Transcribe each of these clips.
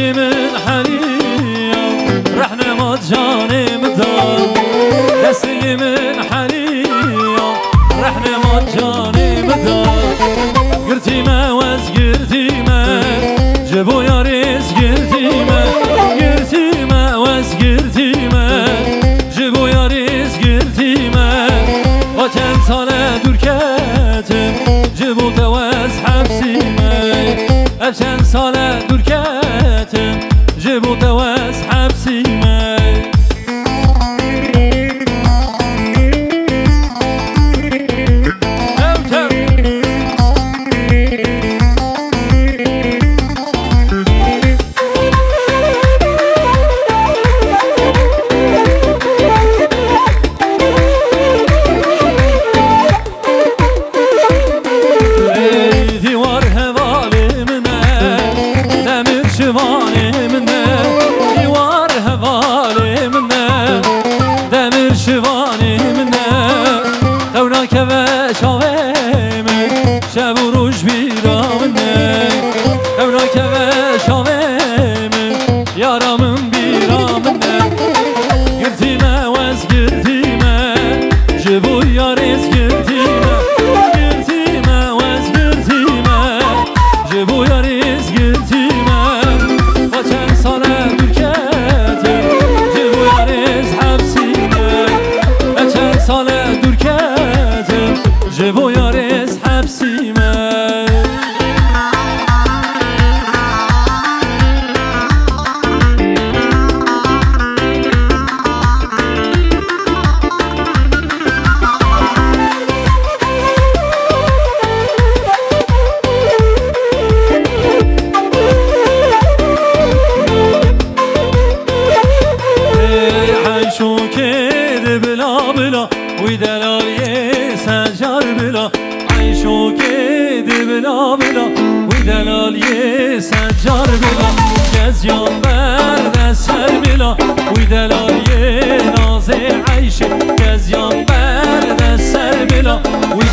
من حنية رحنا ما جانم دار دستي من حنية رحنا ما جانم دار قرتي ما وز قرتي ما جبو يا ريس قرتي ما قرتي ما وز قرتي ما جبو يا ريس قرتي ما وكان صلاة دركاتم جبو توز حبسي ما أبشان صلاة دركاتم جبو توز حبسي ما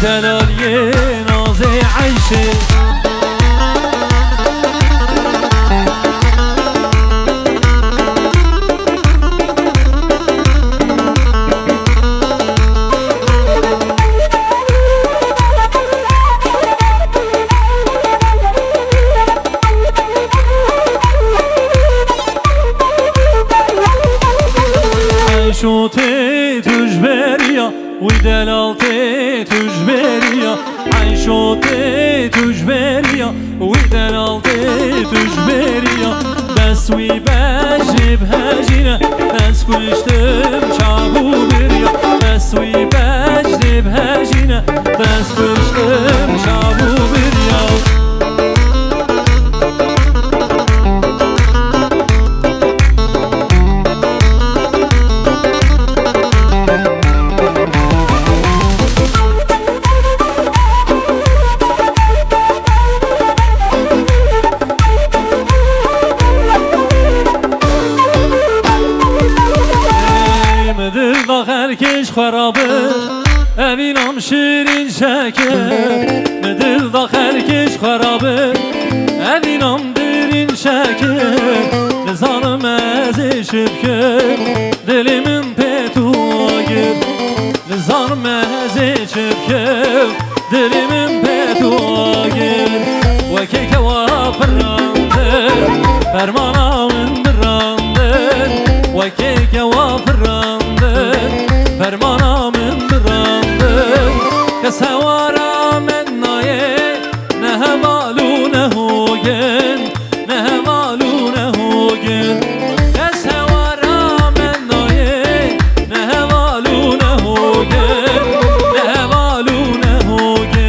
دلالي نازي عيشي عيشوتي تجبريا ودلالتي تجبريا عيشوتي تجبريا ودلالتي تجبريا بس ويبجب هاجنا بس كشتم شعبو بريا بس ويبجب هاجنا بس كشتم شعبو بريا herkes xarabı evinam şirin şeker Medilda herkes xarabı evinam derin şeker Nizanım ezişip gör dilimin petuğa gir Nizanım ezişip gör dilimin petuğa gir Ve keke vafırrandır fermana indirrandır Ve keke vafırrandır فرمانا من براندن كسوارا من نايه نهمالو نهوگن نهمالو نهوگن كسوارا من نايه نهمالو نهوگن نهمالو نهوگن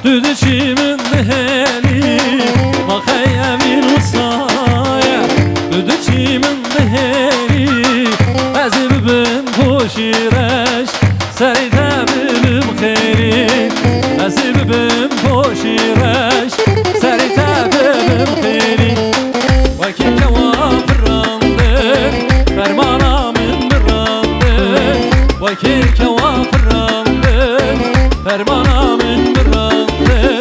Düdüçimin heli Bakay emin هری از ببم پوشیرش سری تبلم خیری از ببم پوشیرش سری تبلم خیری وکی کوافر رانده فرمانا من برانده وکی کوافر رانده فرمانا من برانده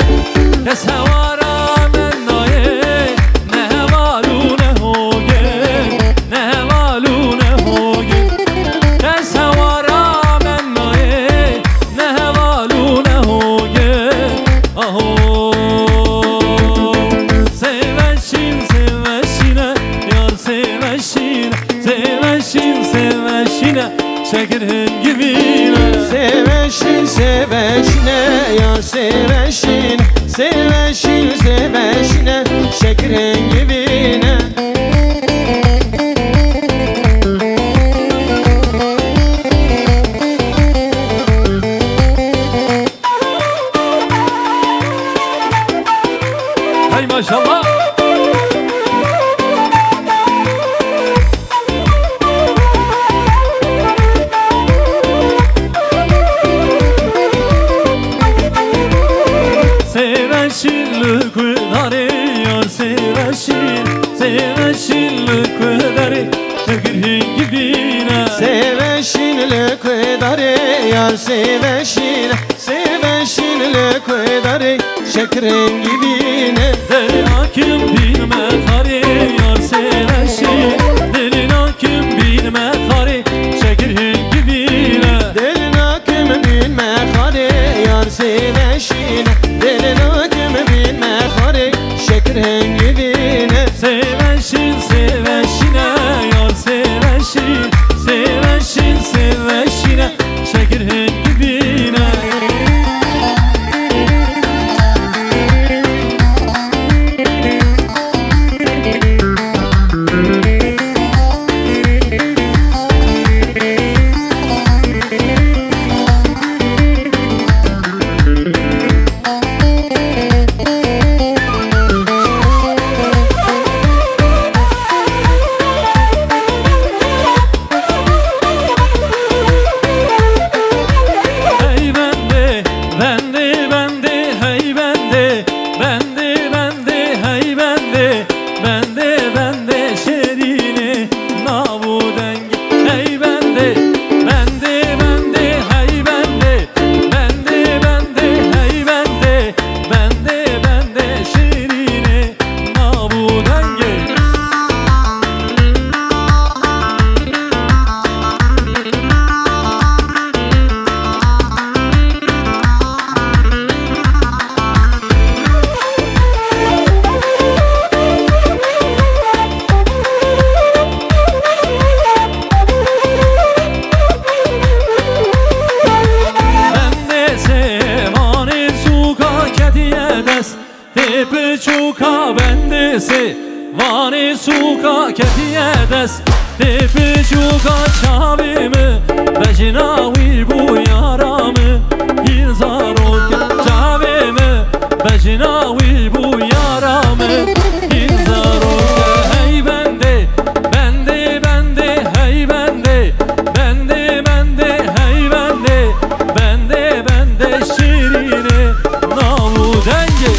کس هوارا من نایه نه هوالو نه هوگه نه هوالو نه هوگه کس هوارا من نایه نه هوالو نه هوگه آهو seveşin seveşine yar seveşine seveşin seveşine şekerin gibine Seveşin seveşine yar seveşin Seveşin seveşine şekerin gibine hay maşallah. Seveşinlik dare yar seveşin seveşinlik dare şekerin gibine Seveşinlik dare yar seveşin Seveşinlik dare şekerin gibine Delin hakim bilme kare yar seveşin Delin hakim bilme kare şekerin gibine Delin hakim bilme kare yar seveşin Delin hakim bilme kare şekerin gibine Seveşin seveşine yar seveşin Seveşin seveşine şekerin gibine Hey bende, bende, bende, hey bende, bende, bende, hey bende, bende, bende, şerine navu dengi. Hey bende, bende, bende, hey bende, bende, bende, hey bende, bende, bende, şerine navu dengi. Bende sevani suka ketiye des Tepe çuka bende sevani suka ketiye des Tepe çuka çavimi Bejinavi bu yaramı Hilzar ol çavimi Bejinavi bu yaramı Hilzar ol hey bende Bende bende hey bende Bende bende hey bende Bende bende şirine navu denge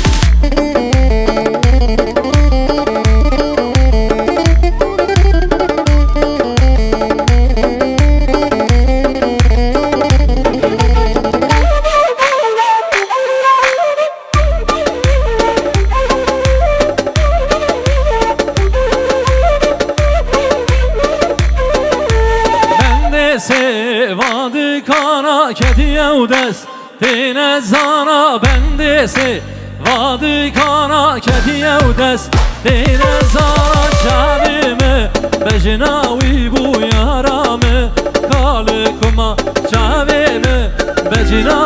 Bende sevadı kana ketiye des Tine zana bende sevadı kana ketiye des Tine zana çavimi Bejinavi bu yaramı Kalı kuma çavimi Bejinavi